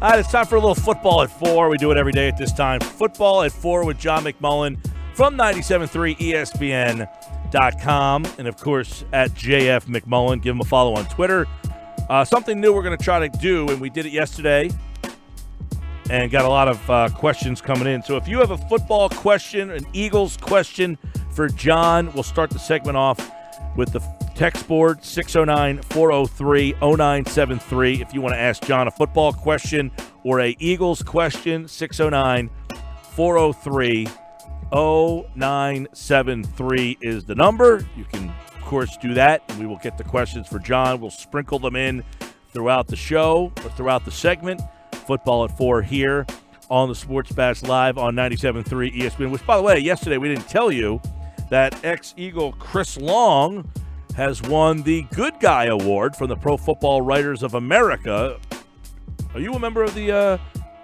All right, it's time for a little football at 4. We do it every day at this time. Football at 4 with John McMullen from 97.3 ESPN.com. And, of course, at JF McMullen. Give him a follow on Twitter. Something new we're going to try to do, and we did it yesterday and got a lot of questions coming in. So if you have a football question, an Eagles question for John, we'll start the segment off with the text board, 609-403-0973. If you want to ask John a football question or a Eagles question, 609-403-0973 is the number. You can, of course, do that, and we will get the questions for John. We'll sprinkle them in throughout the show or throughout the segment. Football at 4 here on the Sports Bash Live on 97.3 ESPN, which, by the way, yesterday we didn't tell you that ex-Eagle Chris Long has won the Good Guy Award from the Pro Football Writers of America. Are you a member of the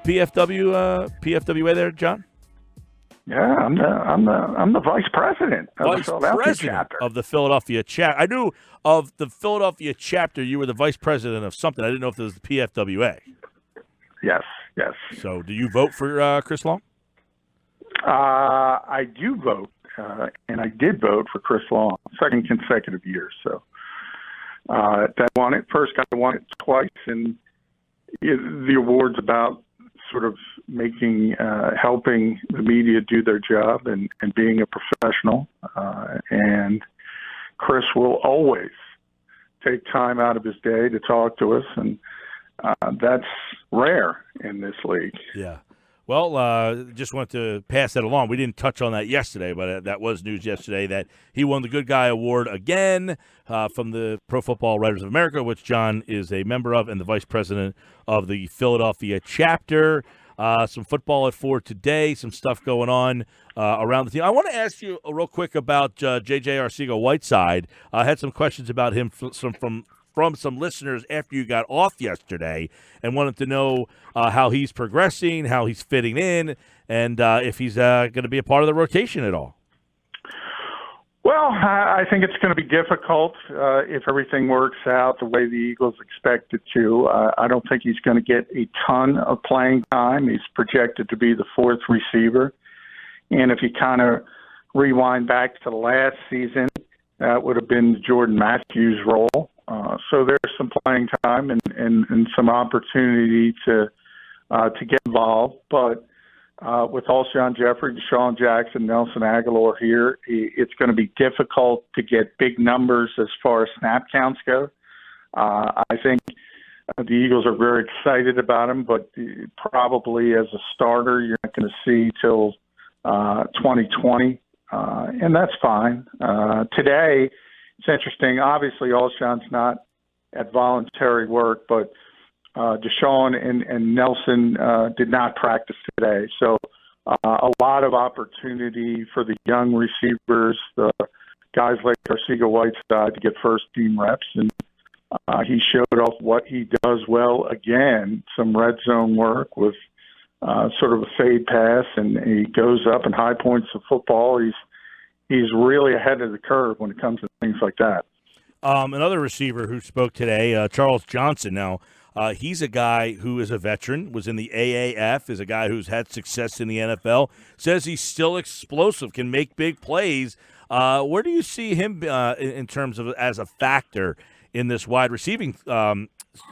PFWA there, John? Yeah, I'm the vice president of the Philadelphia chapter. Of the Philadelphia chapter. I knew of the Philadelphia chapter you were the vice president of something. I didn't know if it was the PFWA. Yes. So do you vote for Chris Long? I do vote. And I did vote for Chris Long, second consecutive year. So that won it. First guy won it twice, and the award's about sort of helping the media do their job and being a professional. And Chris will always take time out of his day to talk to us, and that's rare in this league. Yeah. Well, just wanted to pass that along. We didn't touch on that yesterday, but that was news yesterday that he won the Good Guy Award again from the Pro Football Writers of America, which John is a member of and the vice president of the Philadelphia chapter. Some football at 4 today, some stuff going on around the team. I want to ask you real quick about J.J. Arcega-Whiteside. I had some questions about him from some listeners after you got off yesterday and wanted to know how he's progressing, how he's fitting in, and if he's going to be a part of the rotation at all. Well, I think it's going to be difficult if everything works out the way the Eagles expect it to. I don't think he's going to get a ton of playing time. He's projected to be the fourth receiver. And if you kind of rewind back to the last season, that would have been the Jordan Matthews role. So there's some playing time and some opportunity to get involved. But with Alshon Jeffrey, Deshaun Jackson, Nelson Aguilar here, it's going to be difficult to get big numbers as far as snap counts go. I think the Eagles are very excited about him, but probably as a starter, you're not going to see till 2020, and that's fine. Today, it's interesting. Obviously, Alshon's not at voluntary work, but Deshaun and Nelson did not practice today. So a lot of opportunity for the young receivers, the guys like Arcega-Whiteside, to get first-team reps. And he showed off what he does well again, some red zone work with sort of a fade pass, and he goes up in high points of football. He's really ahead of the curve when it comes to things like that. Another receiver who spoke today, Charles Johnson. Now, he's a guy who is a veteran, was in the AAF, is a guy who's had success in the NFL, says he's still explosive, can make big plays. Where do you see him in terms of as a factor in this wide receiving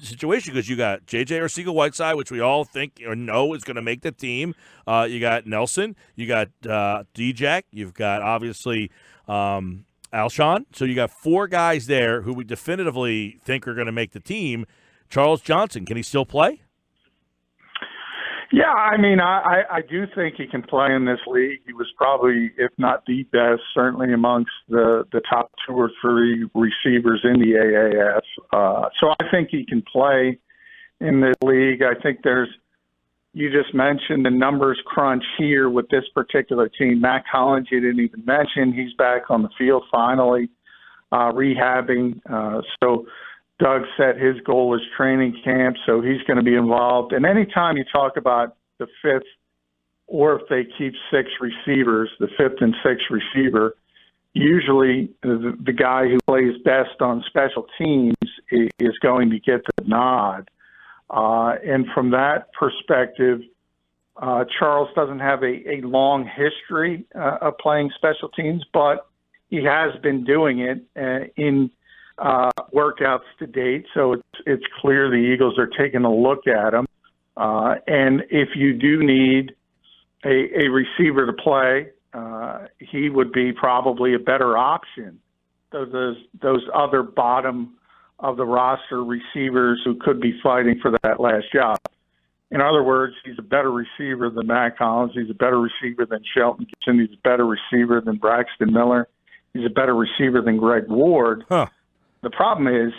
situation? Because you got J.J. Arcega-Whiteside, which we all think or know is going to make the team. You got Nelson. You got D-Jack. You've got, obviously, Alshon. So you got four guys there who we definitively think are going to make the team. Charles Johnson, can he still play? Yeah, I mean, I do think he can play in this league. He was probably, if not the best, certainly amongst the top two or three receivers in the AAF. So I think he can play in this league. I think you just mentioned the numbers crunch here with this particular team. Matt Collins, you didn't even mention. He's back on the field finally, rehabbing. So Doug set his goal as training camp, so he's going to be involved. And anytime you talk about the fifth, or if they keep six receivers, the fifth and sixth receiver, usually the guy who plays best on special teams is going to get the nod. And from that perspective, Charles doesn't have a long history of playing special teams, but he has been doing it in workouts to date. So it's clear the Eagles are taking a look at him. And if you do need a receiver to play, he would be probably a better option. Those other bottom of the roster receivers who could be fighting for that last job. In other words, he's a better receiver than Matt Collins. He's a better receiver than Shelton Gibson. He's a better receiver than Braxton Miller. He's a better receiver than Greg Ward. Huh. The problem is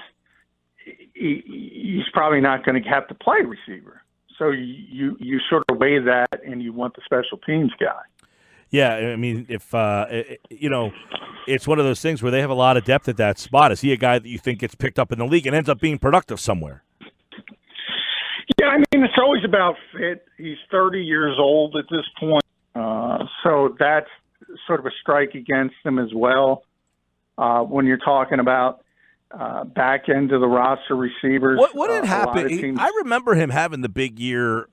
he's probably not going to have to play receiver. So you sort of weigh that, and you want the special teams guy. Yeah, I mean, if it's one of those things where they have a lot of depth at that spot. Is he a guy that you think gets picked up in the league and ends up being productive somewhere? Yeah, I mean, it's always about fit. He's 30 years old at this point, so that's sort of a strike against him as well. When you're talking about back end of the roster receivers. What had happened? I remember him having the big year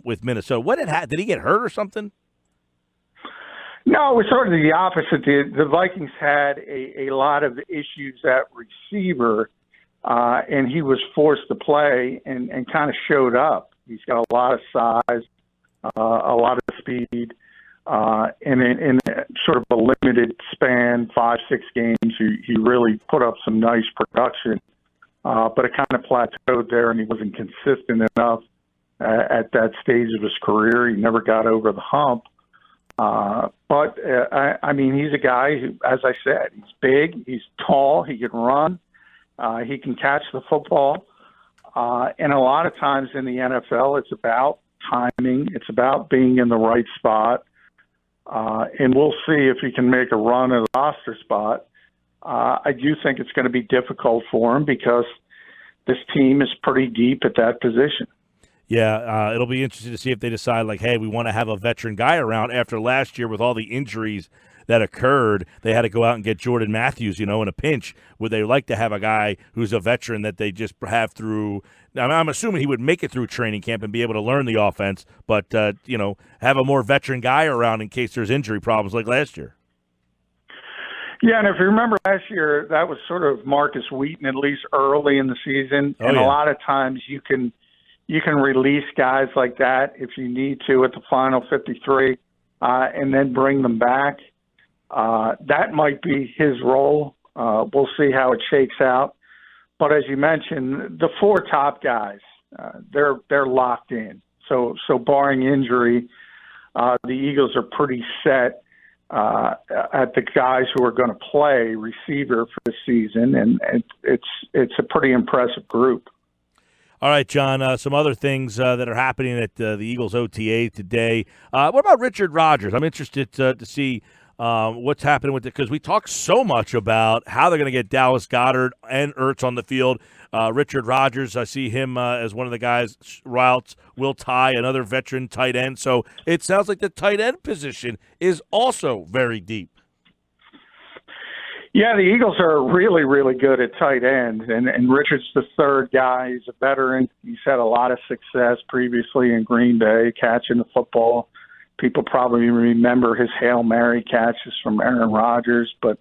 with Minnesota. What had happened? Did he get hurt or something? No, it was sort of the opposite. The Vikings had a lot of issues at receiver, and he was forced to play and kind of showed up. He's got a lot of size, a lot of speed, and in sort of a limited span, 5-6 games, he really put up some nice production. But it kind of plateaued there, and he wasn't consistent enough at that stage of his career. He never got over the hump. But I mean, he's a guy who, as I said, he's big, he's tall, he can run, he can catch the football. And a lot of times in the NFL, it's about timing. It's about being in the right spot. And we'll see if he can make a run at a roster spot. I do think it's going to be difficult for him because this team is pretty deep at that position. Yeah, it'll be interesting to see if they decide, like, hey, we want to have a veteran guy around. After last year with all the injuries that occurred, they had to go out and get Jordan Matthews, in a pinch. Would they like to have a guy who's a veteran that they just have through – I'm assuming he would make it through training camp and be able to learn the offense, but, have a more veteran guy around in case there's injury problems like last year. Yeah, and if you remember last year, that was sort of Marcus Wheaton, at least early in the season. A lot of times you can release guys like that if you need to at the final 53 and then bring them back. That might be his role. We'll see how it shakes out. But as you mentioned, the four top guys, they're locked in. So barring injury, the Eagles are pretty set at the guys who are going to play receiver for the season, and it's a pretty impressive group. All right, John, some other things that are happening at the Eagles OTA today. What about Richard Rodgers? I'm interested to see what's happening with it because we talk so much about how they're going to get Dallas Goedert and Ertz on the field. Richard Rodgers, I see him as one of the guys, routes, Vatai, another veteran tight end. So it sounds like the tight end position is also very deep. Yeah, the Eagles are really, really good at tight end, and Richard's the third guy. He's a veteran. He's had a lot of success previously in Green Bay catching the football. People probably remember his Hail Mary catches from Aaron Rodgers, but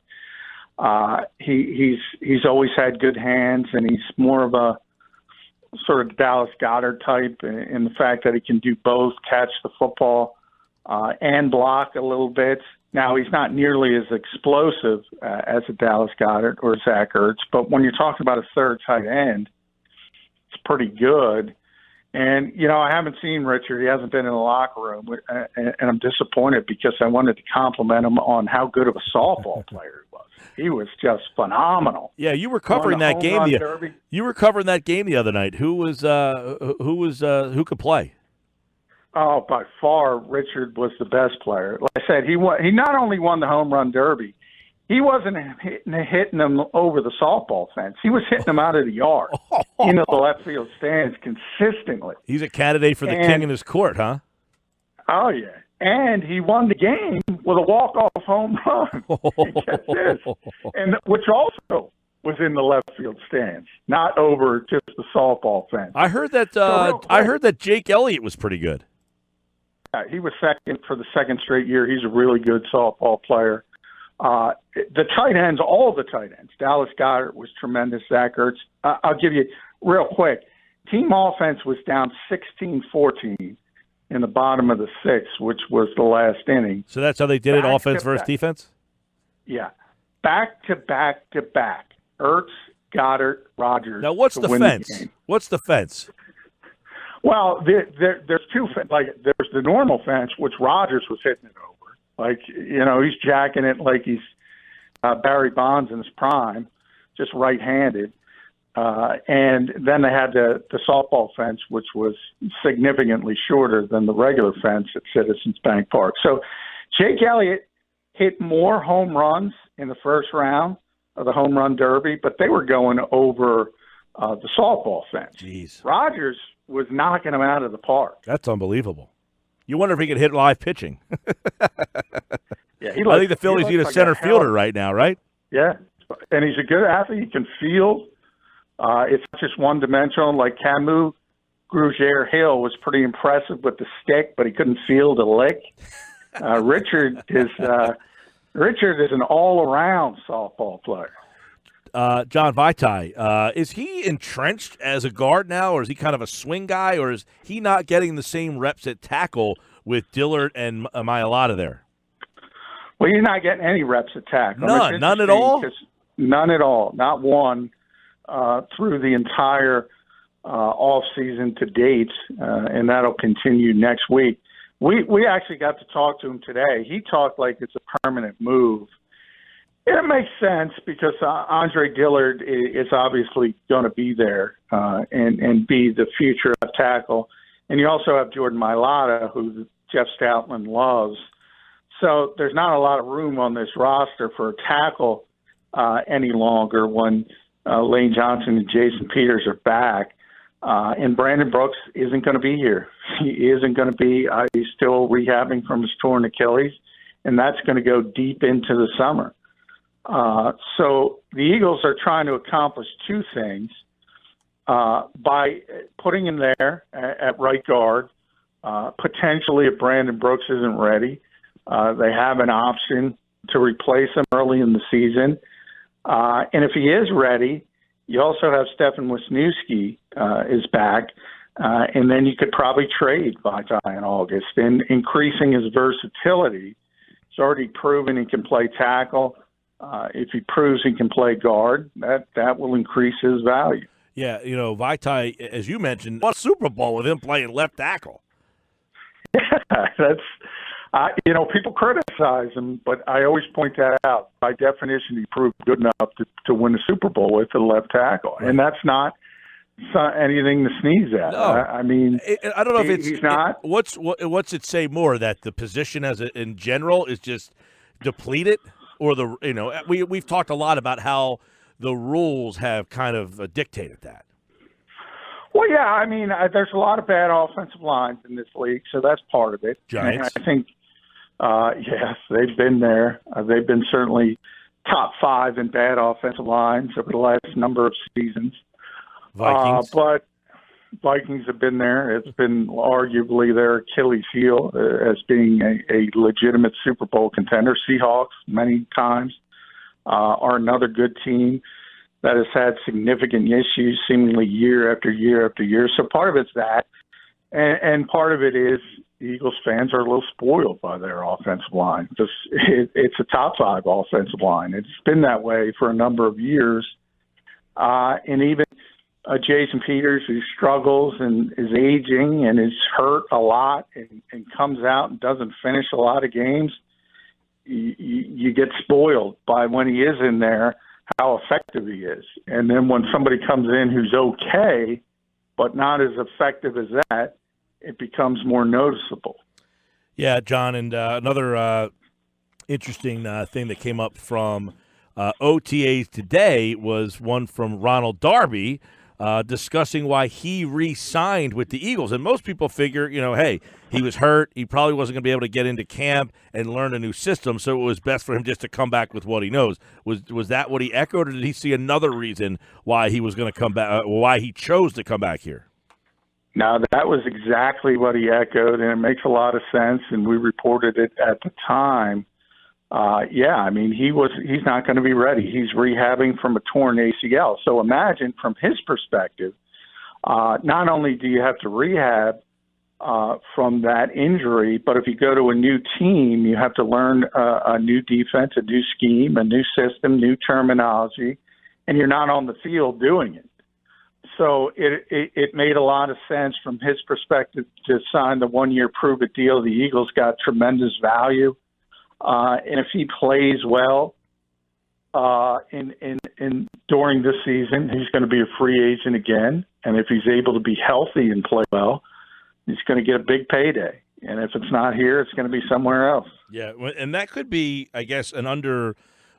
he's always had good hands, and he's more of a sort of Dallas Goedert type in the fact that he can do both, catch the football and block a little bit. Now, he's not nearly as explosive as a Dallas Goedert or Zach Ertz, but when you're talking about a third tight end, it's pretty good. And, I haven't seen Richard. He hasn't been in the locker room, and I'm disappointed because I wanted to compliment him on how good of a softball player he was. He was just phenomenal. Yeah, you were covering that game. You were covering that game the other night. Who could play? Oh, by far, Richard was the best player. Like I said, he not only won the home run derby, he wasn't hitting them over the softball fence. He was hitting them out of the yard into the left field stands consistently. He's a candidate for the king in his court, huh? Oh, yeah. And he won the game with a walk-off home run. Get this. And which was in the left field stands, not over just the softball fence. I heard that. I heard that Jake Elliott was pretty good. He was second for the second straight year. He's a really good softball player. The tight ends, all the tight ends, Dallas Goedert was tremendous. Zach Ertz. I'll give you real quick. Team offense was down 16-14 in the bottom of the sixth, which was the last inning. So that's how they did it, offense versus defense? Yeah. Back to back to back. Ertz, Goddard, Rodgers. Now, what's the fence? What's the fence? Well, there's two. Like, there's the normal fence, which Rodgers was hitting it over. Like, he's jacking it like he's Barry Bonds in his prime, just right-handed. And then they had the softball fence, which was significantly shorter than the regular fence at Citizens Bank Park. So Jake Elliott hit more home runs in the first round of the home run derby, but they were going over the softball fence. Jeez. Rodgers was knocking him out of the park. That's unbelievable. You wonder if he could hit live pitching. Yeah, I think the Phillies need a center fielder right now, right? Yeah, and he's a good athlete. He can field. It's not just one-dimensional. Like Camus Grugier-Hill was pretty impressive with the stick, but he couldn't field a lick. Richard is an all-around softball player. John Vatai, is he entrenched as a guard now, or is he kind of a swing guy, or is he not getting the same reps at tackle with Dillard and Mailata there? Well, you're not getting any reps at tackle. None at all? None at all. Not one through the entire off-season to date, and that'll continue next week. We actually got to talk to him today. He talked like it's a permanent move. It makes sense because Andre Dillard is obviously going to be there and be the future of tackle. And you also have Jordan Mailata, who Jeff Stoutland loves. So there's not a lot of room on this roster for a tackle any longer when Lane Johnson and Jason Peters are back. And Brandon Brooks isn't going to be here. He isn't going to be. He's still rehabbing from his torn Achilles, and that's going to go deep into the summer. So the Eagles are trying to accomplish two things by putting him there at right guard. Potentially, if Brandon Brooks isn't ready, they have an option to replace him early in the season. And if he is ready, you also have Stefan Wisniewski is back, and then you could probably trade Vatai in August, and increasing his versatility. He's already proven he can play tackle. If he proves he can play guard, that will increase his value. Yeah, Vatai, as you mentioned, won a Super Bowl with him playing left tackle. Yeah, that's people criticize him, but I always point that out. By definition, he proved good enough to win a Super Bowl with a left tackle, right. And that's not anything to sneeze at. No. I mean, I don't know if he's not. What's it say more, that the position in general is just depleted, or we've talked a lot about how the rules have kind of dictated that. Well, yeah, I mean, there's a lot of bad offensive lines in this league, so that's part of it. Giants. And I think, yes, they've been there. They've been certainly top 5 in bad offensive lines over the last number of seasons. Vikings. But Vikings have been there. It's been arguably their Achilles heel as being a legitimate Super Bowl contender. Seahawks, many times, are another good team that has had significant issues seemingly year after year after year. So part of it's that. And part of it is the Eagles fans are a little spoiled by their offensive line. It's a top 5 offensive line. It's been that way for a number of years. And even Jason Peters, who struggles and is aging and is hurt a lot and comes out and doesn't finish a lot of games, you get spoiled by when he is in there, how effective he is. And then when somebody comes in who's okay, but not as effective as that, it becomes more noticeable. Yeah, John, and another interesting thing that came up from OTAs today was one from Ronald Darby, discussing why he re-signed with the Eagles. And most people figure, hey, he was hurt. He probably wasn't going to be able to get into camp and learn a new system, so it was best for him just to come back with what he knows. Was that what he echoed, or did he see another reason why he was going to come back, why he chose to come back here? No, that was exactly what he echoed, and it makes a lot of sense, and we reported it at the time. He's not going to be ready. He's rehabbing from a torn ACL. So imagine from his perspective, not only do you have to rehab from that injury, but if you go to a new team, you have to learn a new defense, a new scheme, a new system, new terminology, and you're not on the field doing it. So it made a lot of sense from his perspective to sign the one-year prove-it deal. The Eagles got tremendous value. And if he plays well during this season, he's going to be a free agent again. And if he's able to be healthy and play well, he's going to get a big payday. And if it's not here, it's going to be somewhere else. Yeah, and that could be, I guess, an under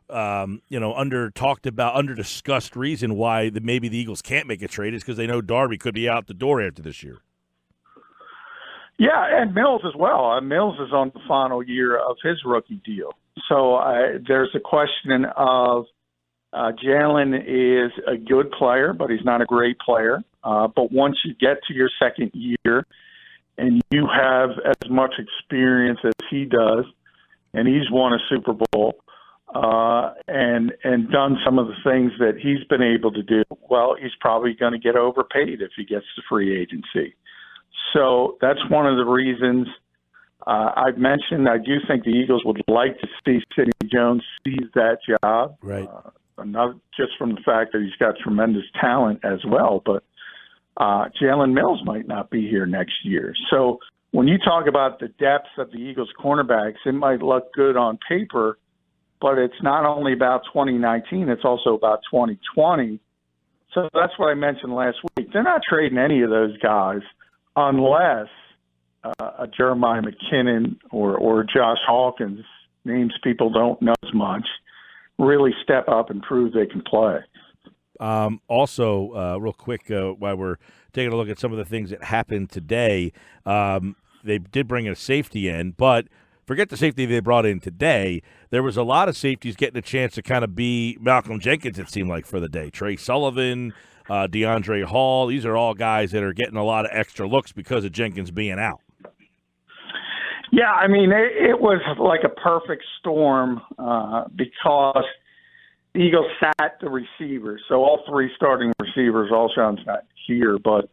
talked about, under discussed reason why maybe the Eagles can't make a trade is because they know Darby could be out the door after this year. Yeah, and Mills as well. Mills is on the final year of his rookie deal. So there's a question of Jalen is a good player, but he's not a great player. But once you get to your second year and you have as much experience as he does, and he's won a Super Bowl and done some of the things that he's been able to do, well, he's probably going to get overpaid if he gets to free agency. So that's one of the reasons I've mentioned. I do think the Eagles would like to see Sidney Jones seize that job. Right. Not just from the fact that he's got tremendous talent as well, but Jalen Mills might not be here next year. So when you talk about the depth of the Eagles cornerbacks, it might look good on paper, but it's not only about 2019, it's also about 2020. So that's what I mentioned last week. They're not trading any of those guys unless a Jeremiah McKinnon or Josh Hawkins, names people don't know as much, really step up and prove they can play. Also, real quick, while we're taking a look at some of the things that happened today, they did bring a safety in, but forget the safety they brought in today. There was a lot of safeties getting a chance to kind of be Malcolm Jenkins, it seemed like, for the day. Trey Sullivan, DeAndre Hall, these are all guys that are getting a lot of extra looks because of Jenkins being out. Yeah, I mean, it was like a perfect storm because the Eagles sat the receivers. So all three starting receivers, Alshon's not here, but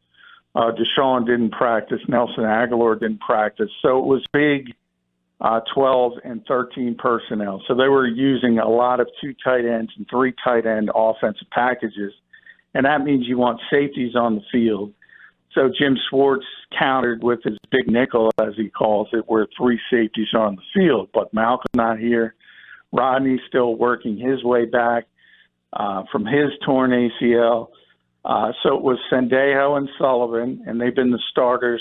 Deshaun didn't practice. Nelson Aguilar didn't practice. So it was big 12 and 13 personnel. So they were using a lot of 2 tight ends and 3 tight end offensive packages. And that means you want safeties on the field. So Jim Schwartz countered with his big nickel, as he calls it, where 3 safeties on the field. But Malcolm not here. Rodney's still working his way back from his torn ACL. So it was Sendejo and Sullivan, and they've been the starters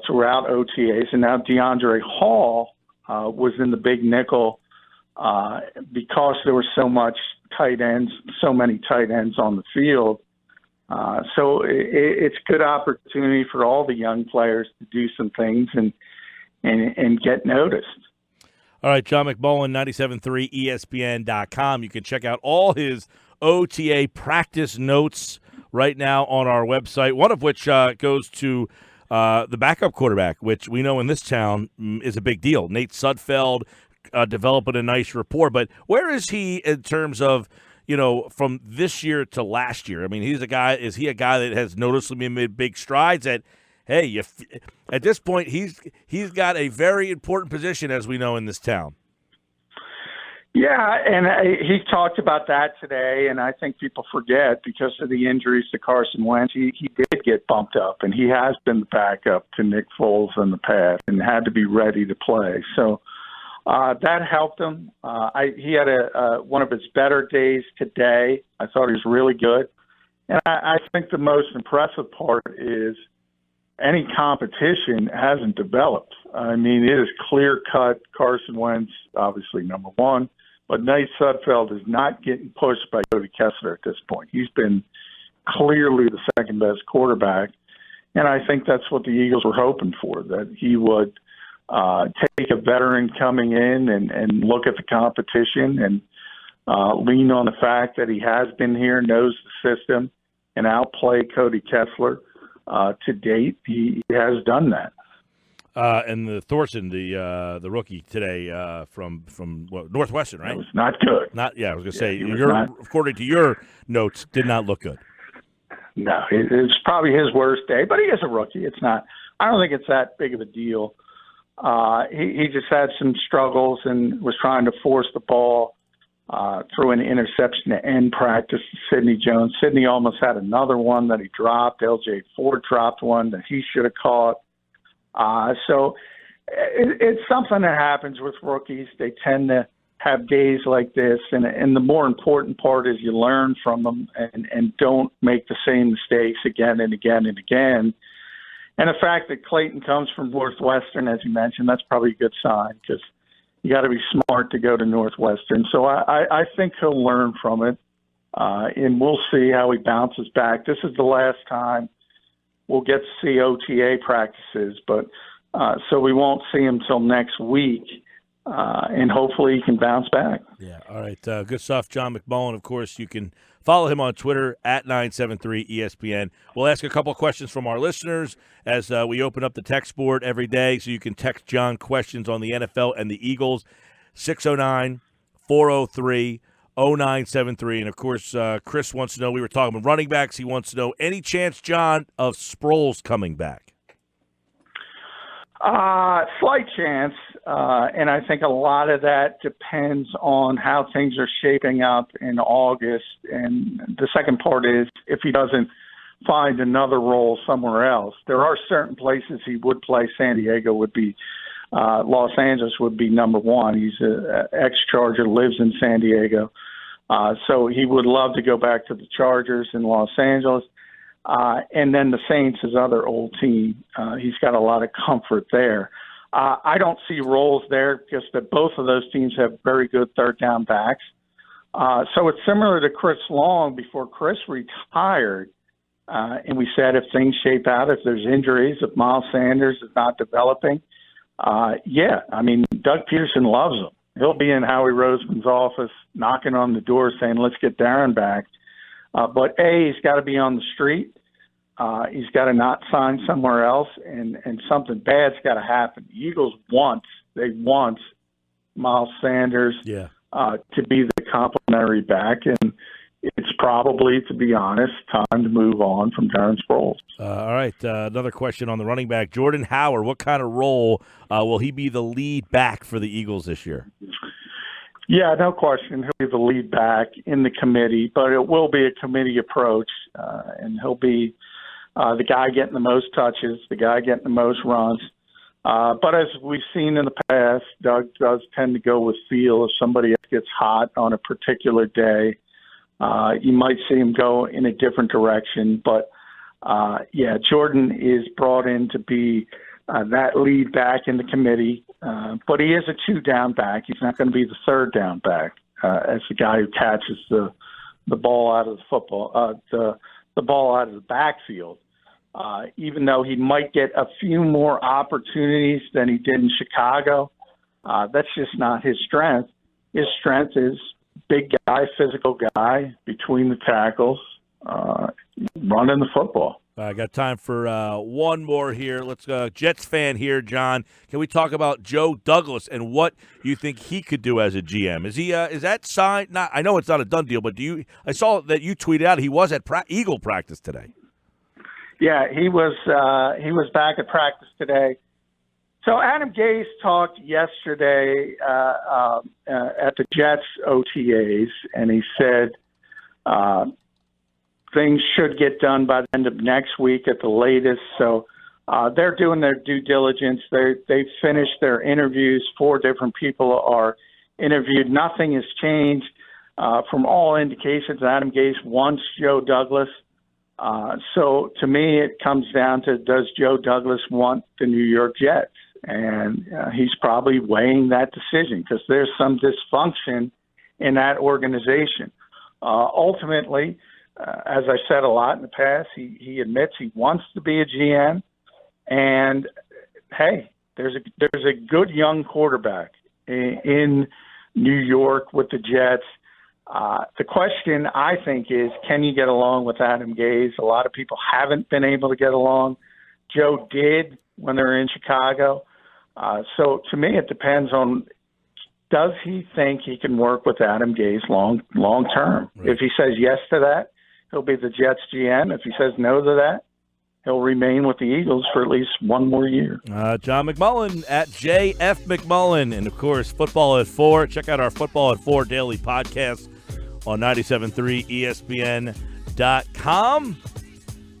throughout OTAs. And now DeAndre Hall was in the big nickel because there were so many tight ends on the field. So it's a good opportunity for all the young players to do some things and get noticed. All right, John McMullen, 97.3 ESPN.com. You can check out all his OTA practice notes right now on our website, one of which goes to the backup quarterback, which we know in this town is a big deal. Nate Sudfeld developing a nice rapport. But where is he in terms of, from this year to last year? I mean, is he a guy that has noticeably made big strides at, hey, at this point, he's got a very important position, as we know, in this town. Yeah, and he talked about that today, and I think people forget because of the injuries to Carson Wentz, he did get bumped up, and he has been the backup to Nick Foles in the past and had to be ready to play. So that helped him. He had one of his better days today. I thought he was really good. And I think the most impressive part is any competition hasn't developed. I mean, it is clear-cut. Carson Wentz, obviously number one, but Nate Sudfeld is not getting pushed by Cody Kessler at this point. He's been clearly the second best quarterback. And I think that's what the Eagles were hoping for, that he would take a veteran coming in and look at the competition and lean on the fact that he has been here, knows the system, and outplay Cody Kessler. To date, he has done that. And the Thorson, the rookie today from Northwestern, right? It was not good. I was going to say, according to your notes, did not look good. No, it's probably his worst day, but he is a rookie. It's not. I don't think it's that big of a deal. He just had some struggles and was trying to force the ball through an interception to end practice to Sidney Jones. Sidney almost had another one that he dropped. LJ Ford dropped one that he should have caught. So it's something that happens with rookies. They tend to have days like this, and the more important part is you learn from them and don't make the same mistakes again and again and again. And the fact that Clayton comes from Northwestern, as you mentioned, that's probably a good sign, because you got to be smart to go to Northwestern. So I think he'll learn from it, and we'll see how he bounces back. This is the last time we'll get to see OTA practices, but so we won't see him till next week. And hopefully he can bounce back. Yeah, all right. Good stuff, John McMullen. Of course, you can follow him on Twitter at 973ESPN. We'll ask a couple of questions from our listeners as we open up the text board every day, so you can text John questions on the NFL and the Eagles, 609-403-0973. And, of course, Chris wants to know, we were talking about running backs. He wants to know, any chance, John, of Sproles coming back? Slight chance, and I think a lot of that depends on how things are shaping up in August. And the second part is if he doesn't find another role somewhere else. There are certain places he would play. San Diego would be, Los Angeles would be number one. He's an ex-Charger, lives in San Diego. So he would love to go back to the Chargers in Los Angeles. And then the Saints, his other old team, he's got a lot of comfort there. I don't see roles there because both of those teams have very good third down backs. So it's similar to Chris Long before Chris retired. And we said if things shape out, if there's injuries, if Miles Sanders is not developing, Doug Peterson loves him. He'll be in Howie Roseman's office knocking on the door saying, let's get Darren back. But he's got to be on the street. He's got to not sign somewhere else, and something bad's got to happen. The Eagles want Miles Sanders to be the complimentary back, and it's probably, to be honest, time to move on from Darren Sproles. All right, another question on the running back. Jordan Howard, what kind of role will he be the lead back for the Eagles this year? Yeah, no question. He'll be the lead back in the committee, but it will be a committee approach, and he'll be the guy getting the most touches, the guy getting the most runs. But as we've seen in the past, Doug does tend to go with feel. If somebody gets hot on a particular day, you might see him go in a different direction. But, Jordan is brought in to be that lead back in the committee. But he is a two-down back. He's not going to be the third-down back as the guy who catches the ball out of the football, the ball out of the backfield. Even though he might get a few more opportunities than he did in Chicago, that's just not his strength. His strength is big guy, physical guy, between the tackles, running the football. I got time for one more here. Let's go. Jets fan here, John. Can we talk about Joe Douglas and what you think he could do as a GM? Is he is that signed? Not, I know it's not a done deal, but I saw that you tweeted out he was at Eagle practice today. Yeah, he was back at practice today. So Adam Gase talked yesterday at the Jets OTAs, and he said things should get done by the end of next week at the latest. So they're doing their due diligence. They've finished their interviews. 4 different people are interviewed. Nothing has changed. From all indications, Adam Gase wants Joe Douglas. So to me, it comes down to, does Joe Douglas want the New York Jets? And he's probably weighing that decision because there's some dysfunction in that organization. Ultimately, as I said a lot in the past, he admits he wants to be a GM. And hey, there's a good young quarterback in New York with the Jets. The question, I think, is can you get along with Adam Gase? A lot of people haven't been able to get along. Joe did when they were in Chicago. So to me, it depends on, does he think he can work with Adam Gase long term? Right. If he says yes to that, he'll be the Jets GM. If he says no to that, he'll remain with the Eagles for at least one more year. John McMullen at JF McMullen. And, of course, Football at 4. Check out our Football at 4 daily podcast on 97.3 ESPN.com.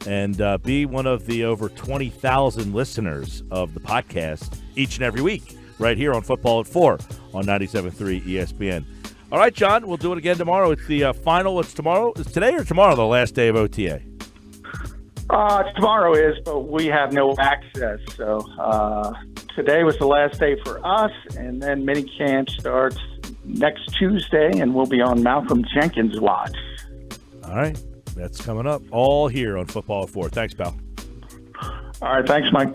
And be one of the over 20,000 listeners of the podcast each and every week right here on Football at 4 on 97.3 ESPN. All right, John, we'll do it again tomorrow. It's the final. It's tomorrow. Is today or tomorrow the last day of OTA? Tomorrow is, but we have no access. So today was the last day for us, and then minicamp starts next Tuesday, and we'll be on Malcolm Jenkins' watch. All right. That's coming up all here on Football at 4. Thanks, pal. All right. Thanks, Mike.